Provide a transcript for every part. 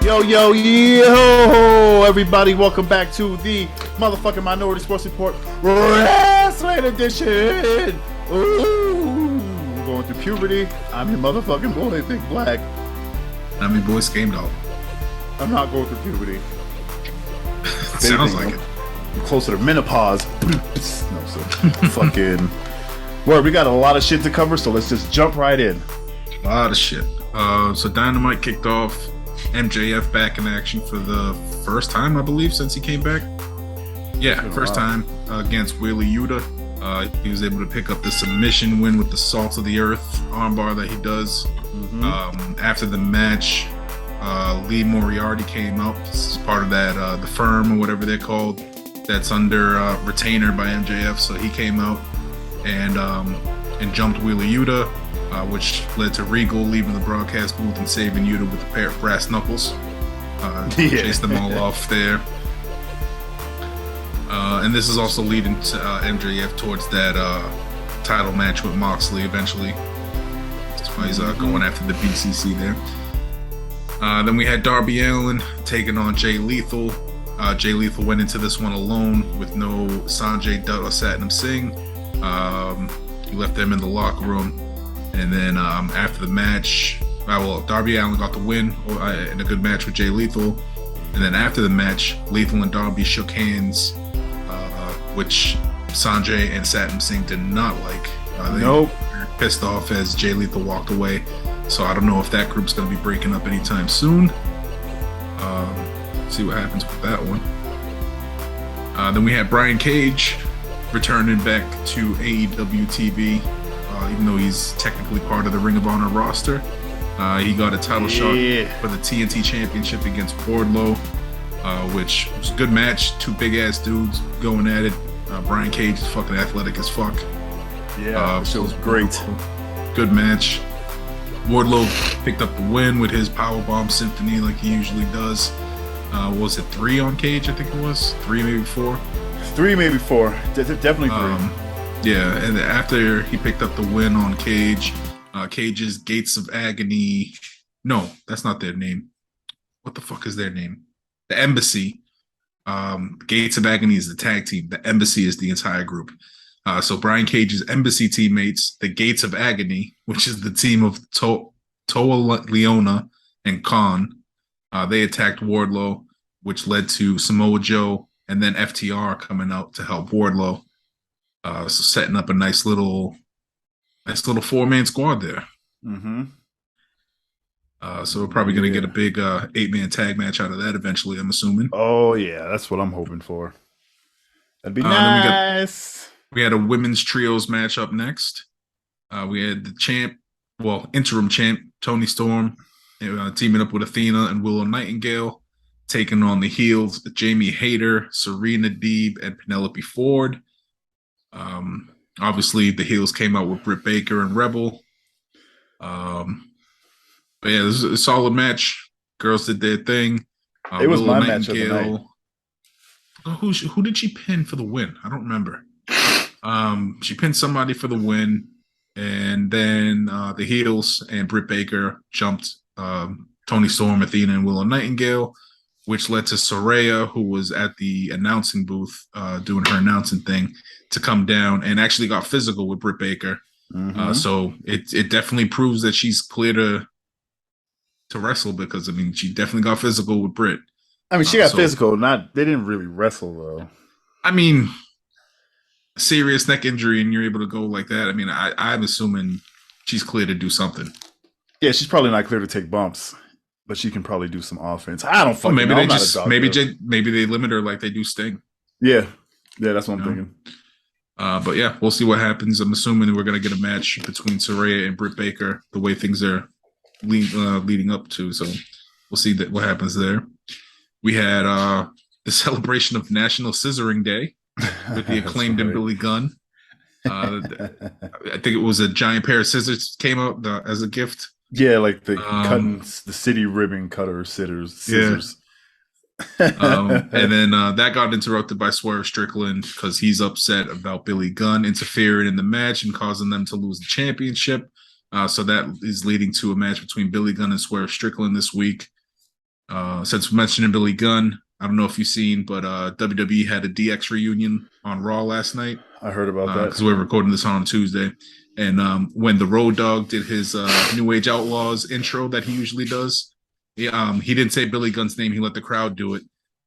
Yo, everybody, welcome back to the motherfucking Minority Sports Report RASSLIN edition. Ooh, we're going through puberty. I'm your motherfucking boy, Big Black. I'm your boy, Game Dog. I'm not going through puberty. Sounds like it. I'm closer to menopause. No, so fucking word. We got a lot of shit to cover, so let's just jump right in. A lot of shit. So Dynamite kicked off. MJF back in action for the first time, I believe, since he came back. Yeah, first time against Wheeler Yuta. He was able to pick up the submission win with the Salt of the Earth armbar that he does. After the match, Lee Moriarty came out. This is part of that the firm or whatever they're called. That's under retainer by MJF. So he came out and jumped Wheeler Yuta. Which led to Regal leaving the broadcast booth and saving Yuta with a pair of brass knuckles. Chased them all off there. And this is also leading to MJF towards that title match with Moxley eventually. That's why he's going after the BCC there. Then we had Darby Allin taking on Jay Lethal. Jay Lethal went into this one alone with no Sanjay Dutt or Satnam Singh. He left them in the locker room. And then after the match, Darby Allin got the win in a good match with Jay Lethal. And then after the match, Lethal and Darby shook hands, which Sanjay and Satnam Singh did not like. They were pissed off as Jay Lethal walked away. So I don't know if that group's going to be breaking up anytime soon. See what happens with that one. Then we had Brian Cage returning back to AEW TV. Even though he's technically part of the Ring of Honor roster. He got a title shot for the TNT Championship against Wardlow, which was a good match. Two big-ass dudes going at it. Brian Cage is fucking athletic as fuck. Yeah, it was great. Good match. Wardlow picked up the win with his Powerbomb Symphony like he usually does. Was it 3 on Cage, I think it was? 3, maybe 4? 3, maybe 4. Definitely 3. Yeah, and after he picked up the win on Cage, Cage's Gates of Agony. No, that's not their name. What the fuck is their name? The Embassy. Gates of Agony is the tag team. The Embassy is the entire group. So Brian Cage's Embassy teammates, the Gates of Agony, which is the team of Toa Leona and Khan, they attacked Wardlow, which led to Samoa Joe and then FTR coming out to help Wardlow. So setting up a nice little 4-man squad there. So we're probably going to get a big 8-man tag match out of that eventually, I'm assuming. Oh, yeah. That's what I'm hoping for. That'd be nice. We had a women's trios match up next. We had the interim champ, Toni Storm, teaming up with Athena and Willow Nightingale, taking on the heels, Jamie Hayter, Serena Deeb, and Penelope Ford. Obviously the heels came out with Britt Baker and Rebel. But yeah, this is a solid match. Girls did their thing. It was my match of the night. Who did she pin for the win? I don't remember. She pinned somebody for the win, and then the heels and Britt Baker jumped Toni Storm, Athena, and Willow Nightingale, which led to Saraya, who was at the announcing booth doing her announcing thing, to come down and actually got physical with Britt Baker. So it definitely proves that she's clear to wrestle, because I mean she definitely got physical with Britt. I mean she got physical. They didn't really wrestle though. I mean, serious neck injury and you're able to go like that. I mean, I'm assuming she's clear to do something. Yeah, she's probably not clear to take bumps, but she can probably do some offense. I don't fucking know. Maybe they limit her like they do Sting. Yeah, that's what I'm thinking. But yeah, we'll see what happens. I'm assuming we're going to get a match between Saraya and Britt Baker, the way things are leading up to. So we'll see what happens there. We had the celebration of National Scissoring Day with the Acclaimed and Billy Gunn. I think it was a giant pair of scissors came out as a gift. Yeah, like the the city ribbon cutter scissors. Yeah. And then that got interrupted by Swerve Strickland because he's upset about Billy Gunn interfering in the match and causing them to lose the championship. So that is leading to a match between Billy Gunn and Swerve Strickland this week. Since mentioning Billy Gunn, I don't know if you've seen, but WWE had a DX reunion on Raw last night I heard about that. because we're recording this on Tuesday. And when the Road Dogg did his New Age Outlaws intro that he usually does, he didn't say Billy Gunn's name. He let the crowd do it.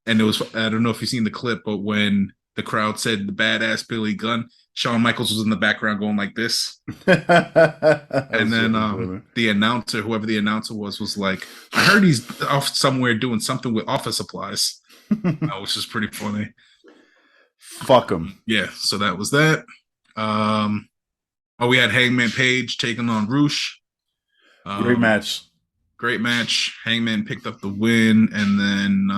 And it was, I don't know if you've seen the clip, but when the crowd said the badass Billy Gunn, Shawn Michaels was in the background going like this. And then the announcer, whoever the announcer was like, I heard he's off somewhere doing something with office supplies, which is pretty funny. Fuck him. Yeah, so that was that. We had Hangman Page taking on Roosh. Great match. Great match. Hangman picked up the win, and then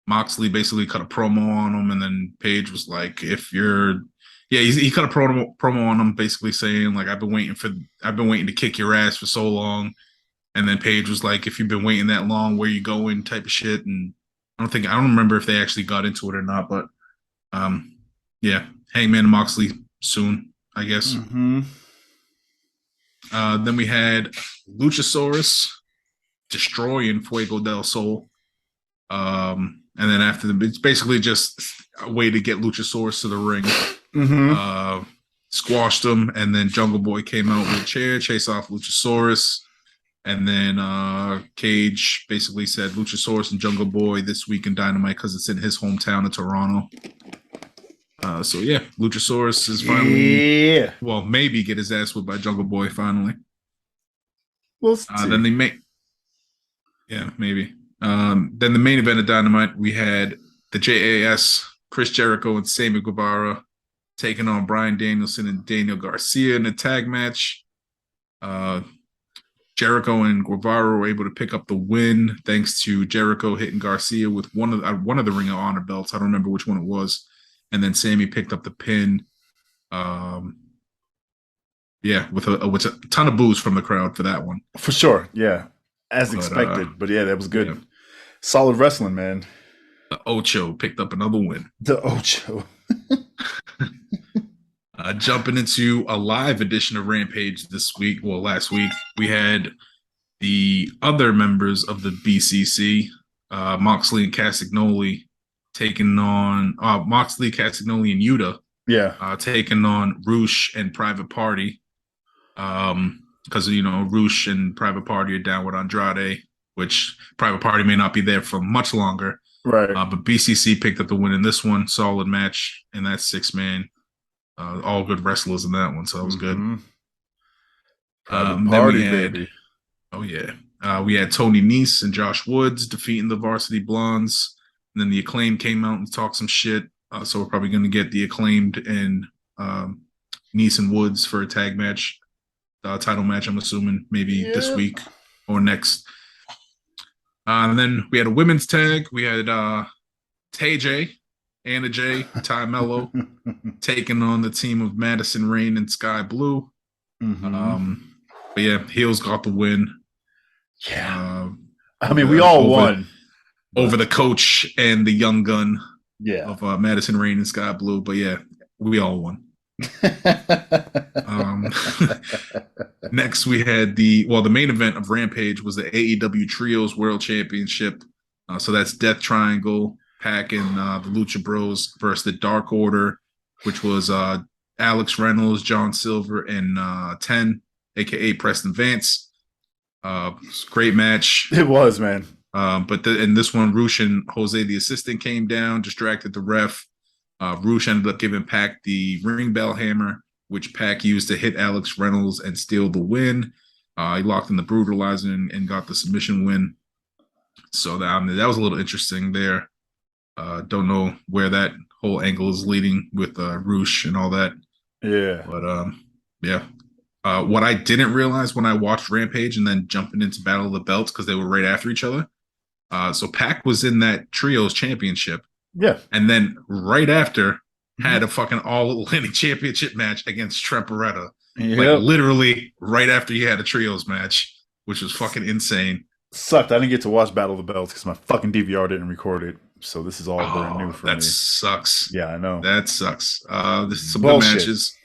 Moxley basically cut a promo on him, and then Page was like, "If you're, yeah," he cut a promo on him, basically saying like, "I've been waiting to kick your ass for so long," and then Page was like, "If you've been waiting that long, where you going?" type of shit, and I don't remember if they actually got into it or not, but yeah, Hangman and Moxley soon, I guess. Mm-hmm. Then we had Luchasaurus destroying Fuego del Sol. And then after it's basically just a way to get Luchasaurus to the ring. Mm-hmm. Squashed him, and then Jungle Boy came out with a chair, chased off Luchasaurus. And then Cage basically said Luchasaurus and Jungle Boy this week in Dynamite because it's in his hometown of Toronto. So yeah, Luchasaurus is finally, well, maybe get his ass whipped by Jungle Boy finally. We'll see. Then they make, yeah, maybe. Then the main event of Dynamite, we had the JAS, Chris Jericho and Sammy Guevara taking on Bryan Danielson and Daniel Garcia in a tag match. Jericho and Guevara were able to pick up the win thanks to Jericho hitting Garcia with one of the Ring of Honor belts. I don't remember which one it was. And then Sammy picked up the pin. Yeah, with a ton of boos from the crowd for that one. For sure, yeah. As expected. But yeah, that was good. Yeah. Solid wrestling, man. The Ocho picked up another win. The Ocho. Jumping into a live edition of Rampage last week, we had the other members of the BCC, Moxley and Castagnoli, taking on Moxley, Castagnoli, and Yuta. Yeah. Taking on Roosh and Private Party. Because, Roosh and Private Party are down with Andrade, which Private Party may not be there for much longer. Right. But BCC picked up the win in this one. Solid match in that 6-man. All good wrestlers in that one, so that was good. Mm-hmm. Party, baby. Oh, yeah. We had Tony Nese and Josh Woods defeating the Varsity Blondes. And then the Acclaimed came out and talked some shit. So we're probably going to get the Acclaimed and Nese and Woods for a tag match. Title match, I'm assuming, maybe this week or next. And then we had a women's tag. We had Tay J, Anna J, Ty Mello taking on the team of Madison Rain and Sky Blue. Mm-hmm. But yeah, heels got the win. Yeah. I mean, we all won. Over the coach and the young gun of Madison Rain and Sky Blue. But yeah, we all won. Next we had the main event of Rampage was the AEW Trios World Championship. So that's Death Triangle, Pac and the Lucha Bros versus the Dark Order, which was Alex Reynolds, John Silver, and 10, aka Preston Vance. Great match. It was, man. But in this one, Roosh and Jose the assistant came down, distracted the ref. Roosh ended up giving Pac the ring bell hammer, which Pac used to hit Alex Reynolds and steal the win. He locked in the brutalizer and got the submission win. So that was a little interesting there. Don't know where that whole angle is leading with Roosh and all that. Yeah. But yeah. What I didn't realize when I watched Rampage and then jumping into Battle of the Belts, because they were right after each other. So Pac was in that Trios Championship. Yeah. And then right after had a fucking all-Atlantic championship match against Trent Beretta. Yep. Like literally right after he had a Trios match, which was fucking insane. Sucked. I didn't get to watch Battle of the Belts because my fucking DVR didn't record it. So this is all brand new for me. That sucks. Yeah, I know. That sucks. This is some Bullshit. good matches.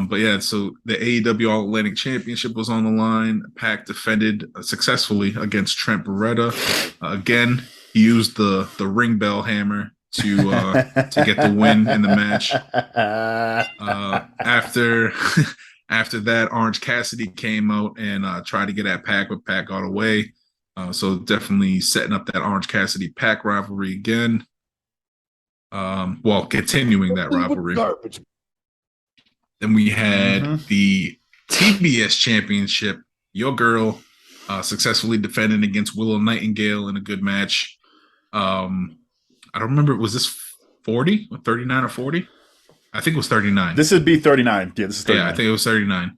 But yeah, so the AEW All Atlantic Championship was on the line. Pac defended successfully against Trent Beretta. Again, he used the ring bell hammer to get the win in the match. After after that, Orange Cassidy came out and tried to get at Pac, but Pac got away. So definitely setting up that Orange Cassidy Pac rivalry again. Well, continuing that rivalry. Then we had the TBS Championship. Your girl successfully defending against Willow Nightingale in a good match. I don't remember. Was this 40 or 39 or 40? I think it was 39. This would be 39. Yeah, this is 39. Yeah, I think it was 39.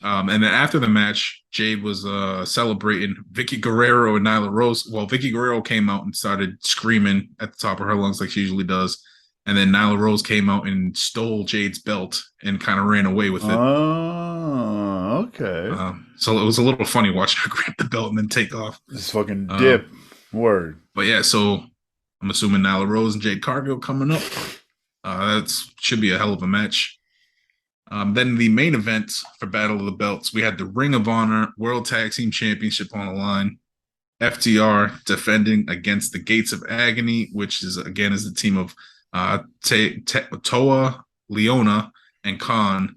And then after the match, Jade was celebrating Vicky Guerrero and Nyla Rose. Well, Vicky Guerrero came out and started screaming at the top of her lungs like she usually does. And then Nyla Rose came out and stole Jade's belt and kind of ran away with it. Oh, okay. So it was a little funny watching her grab the belt and then take off. This fucking dip. Word. But yeah, so I'm assuming Nyla Rose and Jade Cargill coming up. That should be a hell of a match. Then the main event for Battle of the Belts, we had the Ring of Honor World Tag Team Championship on the line. FTR defending against the Gates of Agony, which is the team of Toa, Leona, and Khan.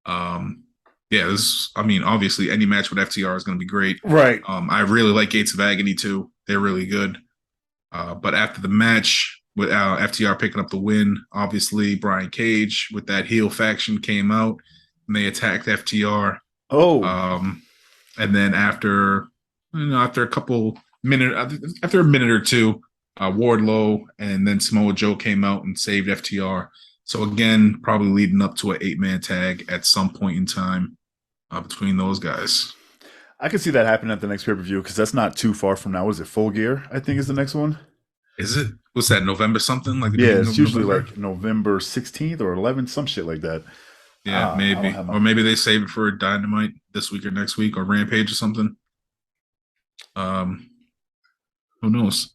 Obviously any match with FTR is going to be great. Right. I really like Gates of Agony too. They're really good. But after the match, with FTR picking up the win, obviously Brian Cage with that heel faction came out and they attacked FTR. And then after a minute or two, Wardlow and then Samoa Joe came out and saved FTR. So again, probably leading up to an 8-man tag at some point in time between those guys. I could see that happening at the next pay-per-view because that's not too far from now. Was it Full Gear? I think is the next one. Is it? What's that? November something? Like it's usually like November 16th or 11th, some shit like that. Yeah, maybe, or maybe they save it for Dynamite this week or next week or Rampage or something. Who knows?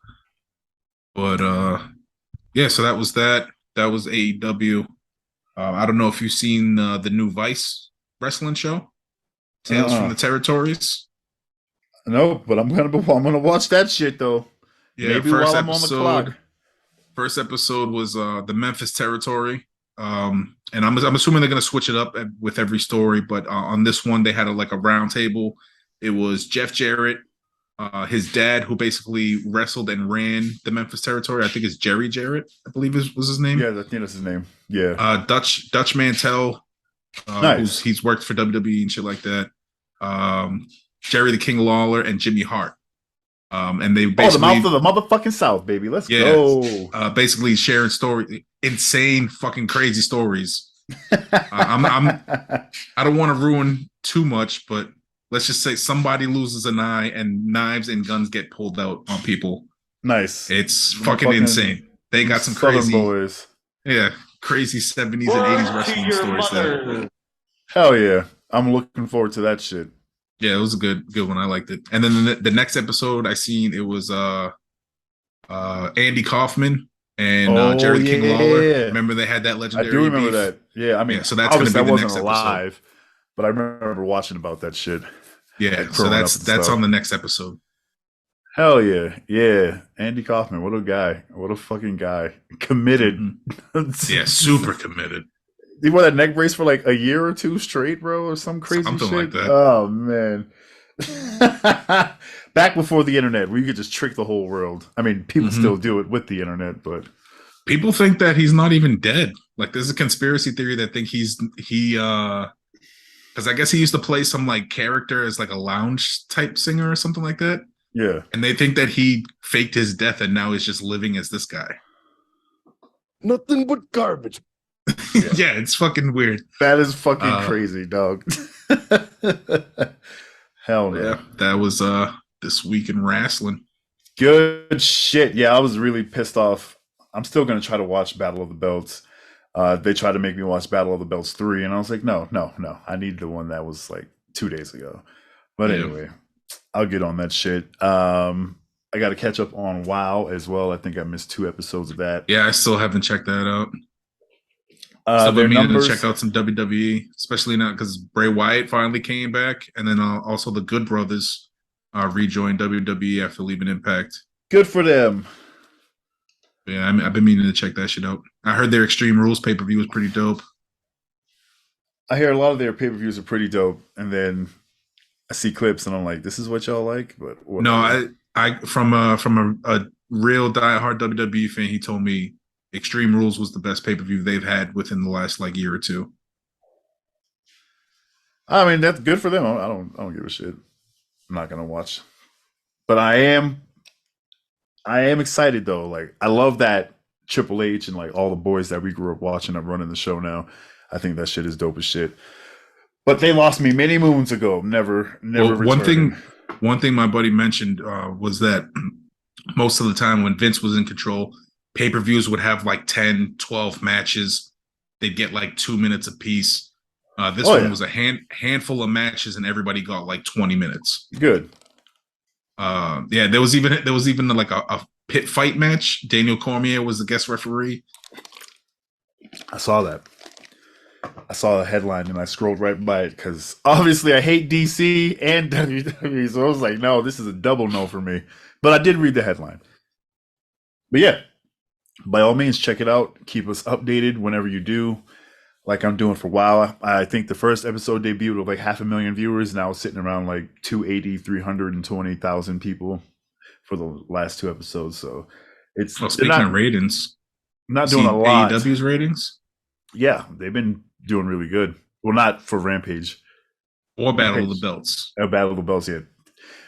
But so that was that. That was AEW. I don't know if you've seen the new Vice wrestling show, Tales from the Territories. No, but I'm gonna watch that shit though. Yeah, maybe while I'm on the clock. First episode was the Memphis Territory, and I'm assuming they're gonna switch it up with every story. But on this one, they had a round table. It was Jeff Jarrett, his dad, who basically wrestled and ran the Memphis Territory. I think it's Jerry Jarrett, I believe was his name. Yeah, I think that's his name. Yeah. Dutch Mantel, nice. He's worked for WWE and shit like that. Jerry the King Lawler and Jimmy Hart. And they basically the mouth of the motherfucking South, baby. Let's go. Basically sharing insane fucking crazy stories. I don't want to ruin too much, but let's just say somebody loses an eye and knives and guns get pulled out on people. Nice. It's fucking insane. They got some crazy boys. Yeah, crazy 70s and 80s wrestling stories there. Hell yeah. I'm looking forward to that shit. Yeah, it was a good one. I liked it. And then the next episode I seen, it was Andy Kaufman and Jerry the King Lawler. Remember they had that legendary I do remember beef? that. Yeah, I mean, so that's going to be the next alive, episode. But I remember watching about that shit. Yeah, so that's on the next episode. Hell yeah. Yeah. Andy Kaufman, what a guy. What a fucking guy. Committed. Mm-hmm. Yeah, super committed. He wore that neck brace for like a year or two straight, bro, or some crazy something shit. Like that. Oh man. Back before the internet, where you could just trick the whole world. I mean, people still do it with the internet, but people think that he's not even dead. Like there's a conspiracy theory that think he because I guess he used to play some like character as like a lounge type singer or something like that. Yeah. And they think that he faked his death and now he's just living as this guy. Nothing but garbage. Yeah, it's fucking weird. That is fucking crazy, dog. Hell no. Yeah, that was this week in wrestling. Good shit. Yeah, I was really pissed off. I'm still gonna try to watch Battle of the Belts. They tried to make me watch Battle of the Belts 3, and I was like, no. I need the one that was like 2 days ago. But anyway, I'll get on that shit. I got to catch up on WoW as well. I think I missed 2 episodes of that. Yeah, I still haven't checked that out. Still Their been meaning numbers. to check out some WWE, especially now because Bray Wyatt finally came back, and then also the Good Brothers rejoined WWE after leaving Impact. Good for them. Yeah, I've been meaning to check that shit out. I heard their Extreme Rules pay-per-view was pretty dope. I hear a lot of their pay-per-views are pretty dope, and then I see clips and I'm like, this is what y'all like? But whatever. No, I from a real diehard WWE fan, he told me Extreme Rules was the best pay-per-view they've had within the last like year or two. I mean, that's good for them. I don't give a shit. I'm not gonna watch, but I am excited though. Like, I love that Triple H and like all the boys that we grew up watching are running the show now. I think that shit is dope as shit. But they lost me many moons ago. Never. Well, one thing my buddy mentioned was that most of the time when Vince was in control, pay-per-views would have like 10, 12 matches. They'd get like 2 minutes apiece. This one was a handful of matches, and everybody got like 20 minutes. Good. Yeah, there was even like a pit fight match. Daniel Cormier was the guest referee. I saw that. I saw the headline and I scrolled right by it because obviously I hate DC and WWE, so I was like, no, this is a double no for me. But I did read the headline. But yeah, by all means, check it out. Keep us updated whenever you do. Like I'm doing for a while. I think the first episode debuted with like 500,000 viewers. Now it's sitting around like 320,000 people for the last 2 episodes. So it's speaking of ratings, not doing a lot. AEW's ratings? Yeah, they've been doing really good. Well, not for Rampage. Or Battle of the Belts. Battle of the Belts, yeah.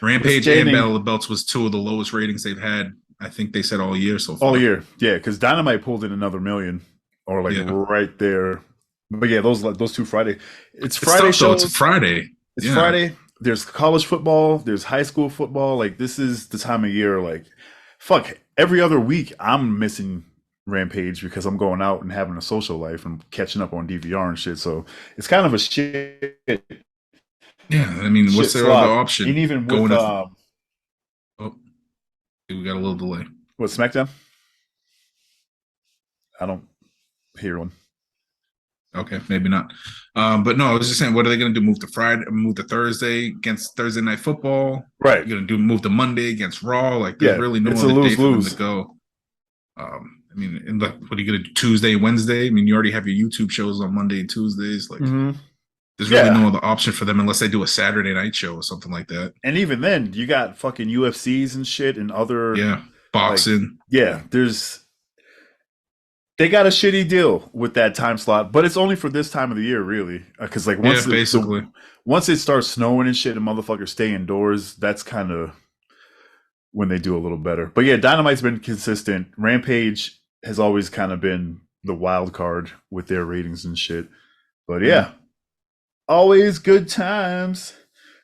Rampage and Battle of the Belts was 2 of the lowest ratings they've had, I think they said all year so far. All year, yeah, because Dynamite pulled in another million, or like right there. But yeah, those 2 Friday. It's Friday shows. It's Friday. It's Friday. There's college football. There's high school football. Like, this is the time of year. Like, fuck, every other week I'm missing Rampage because I'm going out and having a social life and catching up on DVR and shit. So it's kind of a shit. Yeah, I mean, what's their other option? And even with we got a little delay. What, SmackDown? I don't hear one. Okay, maybe not. But no, I was just saying, what are they going to do? Move to Friday, move to Thursday against Thursday Night Football? Right. You're going to move to Monday against Raw? Like, there's really no other day for them to go. I mean, what are you going to do Tuesday, Wednesday? I mean, you already have your YouTube shows on Monday and Tuesdays. Like, there's really no other option for them unless they do a Saturday night show or something like that. And even then, you got fucking UFCs and shit and other boxing. Like, they got a shitty deal with that time slot, but it's only for this time of the year, really. Because like once it starts snowing and shit, and motherfuckers stay indoors, that's kind of when they do a little better. But yeah, Dynamite's been consistent. Rampage has always kind of been the wild card with their ratings and shit. But yeah, always good times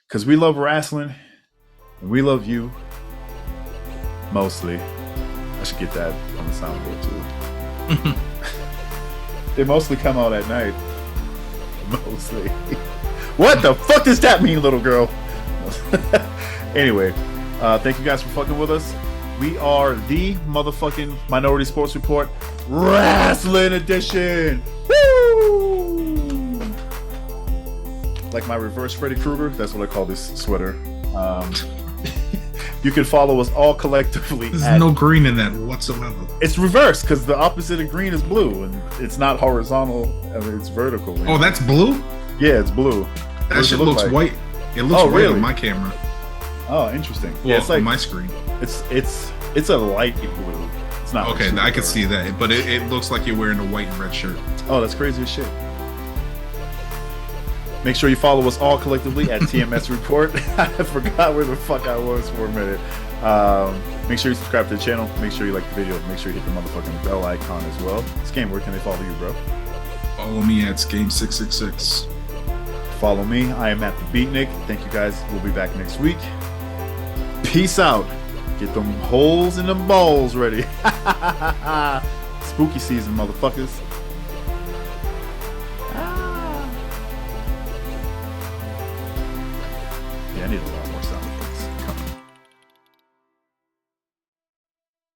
because we love wrestling and we love you mostly. I should get that on the soundboard too. They mostly come out at night. Mostly. What the fuck does that mean, little girl? Anyway, thank you guys for fucking with us. We are the motherfucking Minority Sports Report RASSLIN Edition. Woo! Like my reverse Freddy Krueger, that's what I call this sweater. You can follow us all collectively. There's no green in that whatsoever. It's reverse because the opposite of green is blue, and it's not horizontal. I mean, it's vertical. Oh, that's blue? Yeah, it's blue. That shit looks white. It looks white on my camera. Oh, interesting. Well, yeah, it's like on my screen. It's a light blue. It's not okay. I can see that, but it looks like you're wearing a white and red shirt. Oh, that's crazy as shit. Make sure you follow us all collectively at TMS Report. I forgot where the fuck I was for a minute. Make sure you subscribe to the channel. Make sure you like the video. Make sure you hit the motherfucking bell icon as well. Scam, where can they follow you, bro? Follow me at Game666. Follow me. I am at the Beatnik. Thank you guys. We'll be back next week. Peace out. Get them holes in them balls ready. Spooky season, motherfuckers. Yeah, I need a lot.